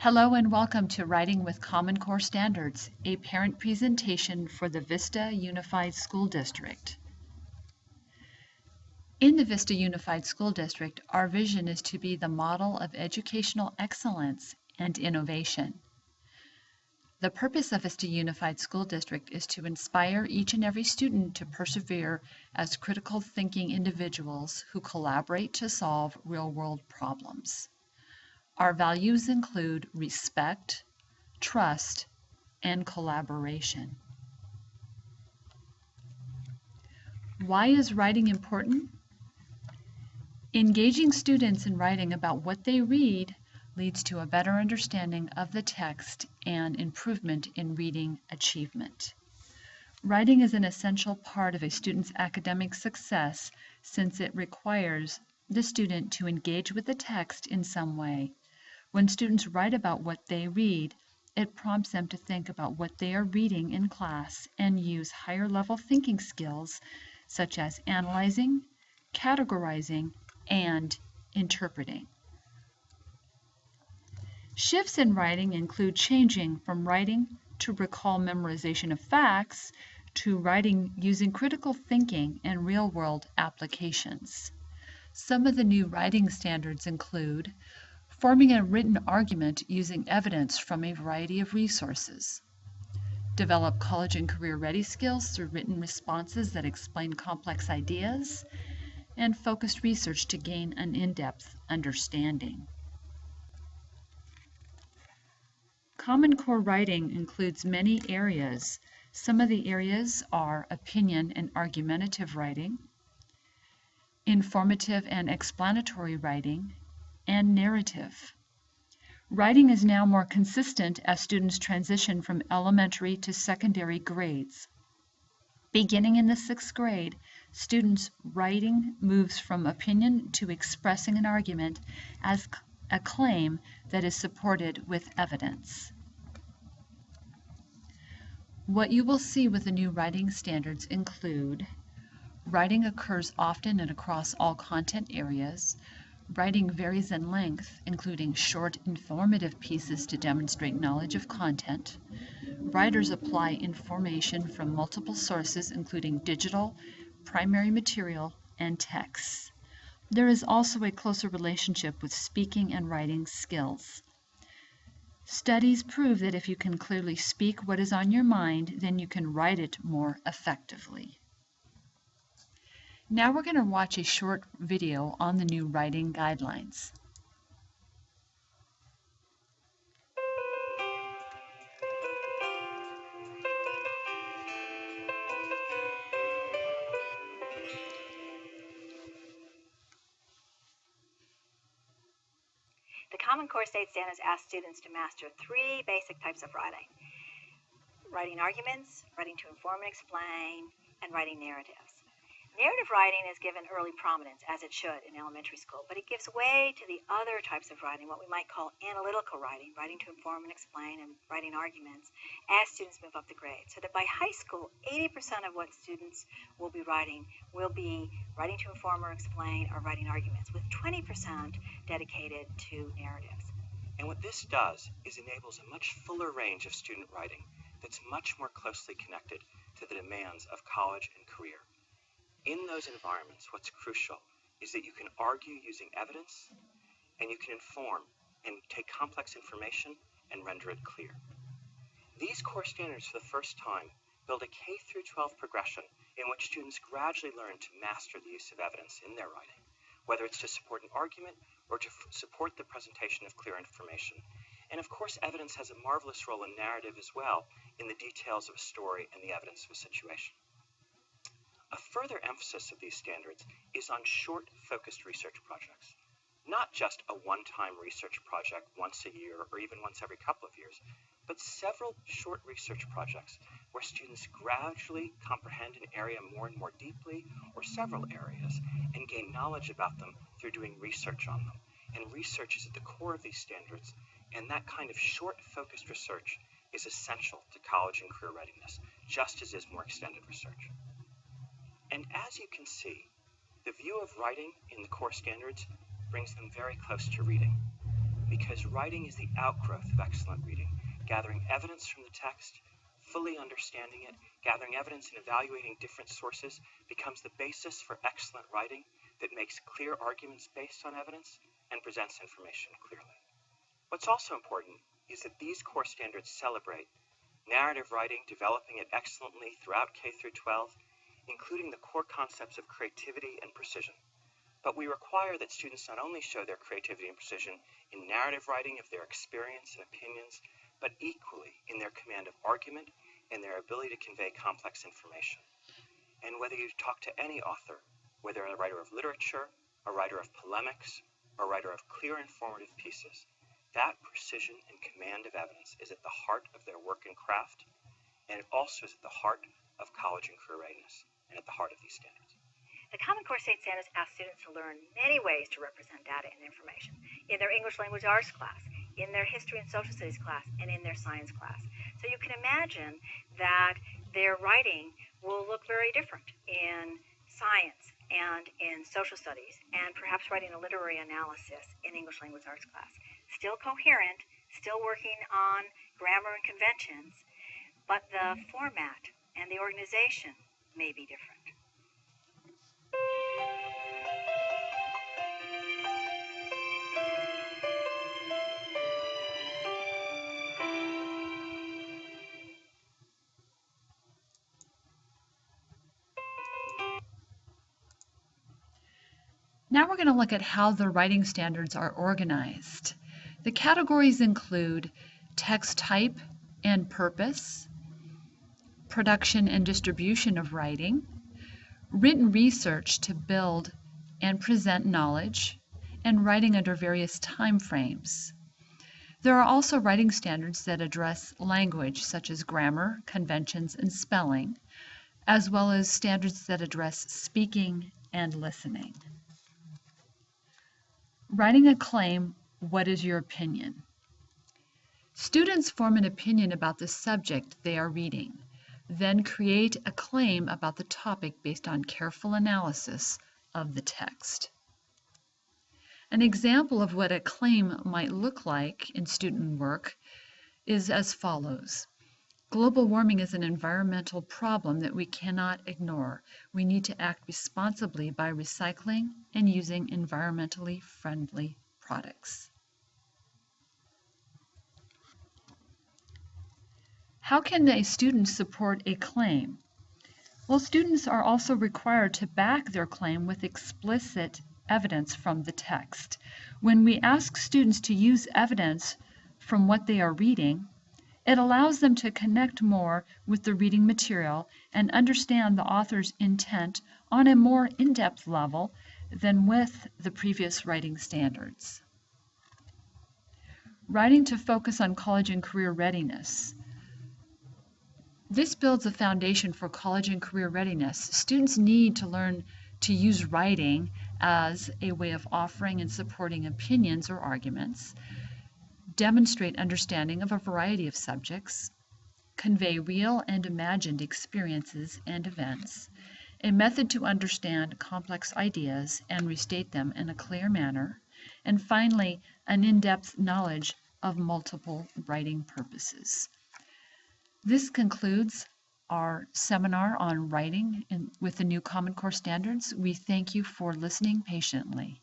Hello and welcome to Writing with Common Core Standards, a parent presentation for the Vista Unified School District. In the Vista Unified School District, our vision is to be the model of educational excellence and innovation. The purpose of Vista Unified School District is to inspire each and every student to persevere as critical thinking individuals who collaborate to solve real-world problems. Our values include respect, trust, and collaboration. Why is writing important? Engaging students in writing about what they read leads to a better understanding of the text and improvement in reading achievement. Writing is an essential part of a student's academic success since it requires the student to engage with the text in some way. When students write about what they read, it prompts them to think about what they are reading in class and use higher level thinking skills such as analyzing, categorizing, and interpreting. Shifts in writing include changing from writing to recall memorization of facts to writing using critical thinking and real-world applications. Some of the new writing standards include forming a written argument using evidence from a variety of resources. Develop college and career-ready skills through written responses that explain complex ideas, and focused research to gain an in-depth understanding. Common Core writing includes many areas. Some of the areas are opinion and argumentative writing, informative and explanatory writing, and narrative. Writing is now more consistent as students transition from elementary to secondary grades. Beginning in the 6th grade, students' writing moves from opinion to expressing an argument as a claim that is supported with evidence. What you will see with the new writing standards include writing occurs often and across all content areas. Writing varies in length, including short, informative pieces to demonstrate knowledge of content. Writers apply information from multiple sources, including digital, primary material, and texts. There is also a closer relationship with speaking and writing skills. Studies prove that if you can clearly speak what is on your mind, then you can write it more effectively. Now we're going to watch a short video on the new writing guidelines. The Common Core State Standards ask students to master 3 basic types of writing: writing arguments, writing to inform and explain, and writing narratives. Narrative writing is given early prominence, as it should in elementary school, but it gives way to the other types of writing, what we might call analytical writing, writing to inform and explain, and writing arguments, as students move up the grade. So that by high school, 80% of what students will be writing to inform or explain or writing arguments, with 20% dedicated to narratives. And what this does is enables a much fuller range of student writing that's much more closely connected to the demands of college and career. In those environments, what's crucial is that you can argue using evidence, and you can inform and take complex information and render it clear. These core standards, for the first time, build a K through 12 progression in which students gradually learn to master the use of evidence in their writing, whether it's to support an argument or to support the presentation of clear information. And of course, evidence has a marvelous role in narrative as well, in the details of a story and the evidence of a situation. A further emphasis of these standards is on short, focused research projects. Not just a one-time research project once a year or even once every couple of years, but several short research projects where students gradually comprehend an area more and more deeply, or several areas, and gain knowledge about them through doing research on them. And research is at the core of these standards, and that kind of short, focused research is essential to college and career readiness, just as is more extended research. And as you can see, the view of writing in the core standards brings them very close to reading. because writing is the outgrowth of excellent reading. Gathering evidence from the text, fully understanding it, gathering evidence and evaluating different sources becomes the basis for excellent writing that makes clear arguments based on evidence and presents information clearly. What's also important is that these core standards celebrate narrative writing, developing it excellently throughout K through 12, including the core concepts of creativity and precision. But we require that students not only show their creativity and precision in narrative writing of their experience and opinions, but equally in their command of argument and their ability to convey complex information. And whether you talk to any author, whether a writer of literature, a writer of polemics, or a writer of clear informative pieces, that precision and command of evidence is at the heart of their work and craft, and it also is at the heart of college and career readiness, and at the heart of these standards. The Common Core State Standards ask students to learn many ways to represent data and information in their English Language Arts class, in their History and Social Studies class, and in their Science class. So you can imagine that their writing will look very different in Science and in Social Studies, and perhaps writing a literary analysis in English Language Arts class. Still coherent, still working on grammar and conventions, but the format and the organization may be different. Now we're going to look at how the writing standards are organized. The categories include text type and purpose, production and distribution of writing, written research to build and present knowledge, and writing under various time frames. There are also writing standards that address language, such as grammar, conventions, and spelling, as well as standards that address speaking and listening. Writing a claim, what is your opinion? Students form an opinion about the subject they are reading, then create a claim about the topic based on careful analysis of the text. An example of what a claim might look like in student work is as follows. Global warming is an environmental problem that we cannot ignore. We need to act responsibly by recycling and using environmentally friendly products. How can a student support a claim? Well, students are also required to back their claim with explicit evidence from the text. When we ask students to use evidence from what they are reading, it allows them to connect more with the reading material and understand the author's intent on a more in-depth level than with the previous writing standards. Writing to focus on college and career readiness. This builds a foundation for college and career readiness. Students need to learn to use writing as a way of offering and supporting opinions or arguments, demonstrate understanding of a variety of subjects, convey real and imagined experiences and events, a method to understand complex ideas and restate them in a clear manner, and finally, an in-depth knowledge of multiple writing purposes. This concludes our seminar on writing with the new Common Core standards. We thank you for listening patiently.